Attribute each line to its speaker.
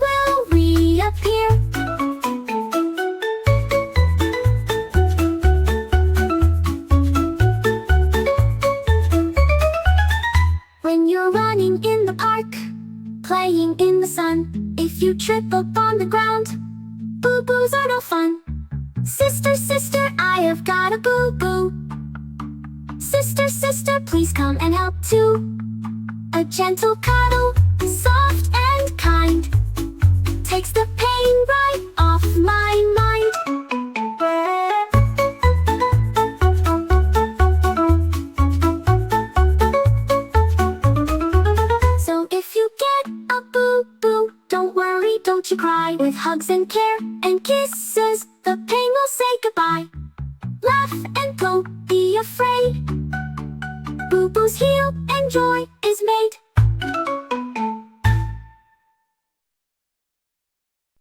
Speaker 1: will reappear. When you're running in the park, playing in the sun, if you trip up on the ground, boo-boos are no fun. Sister, sister, I have got a boo-boo. Sister, sister, please come and help too. A gentle cuddle, soft and kind, takes the pain right off my mind. So if you get a boo-boo, don't worry, don't you cry. With hugs and care and kisses, the pain will say goodbye. Laugh and don't be afraid. Boo-boos heal and joy is made.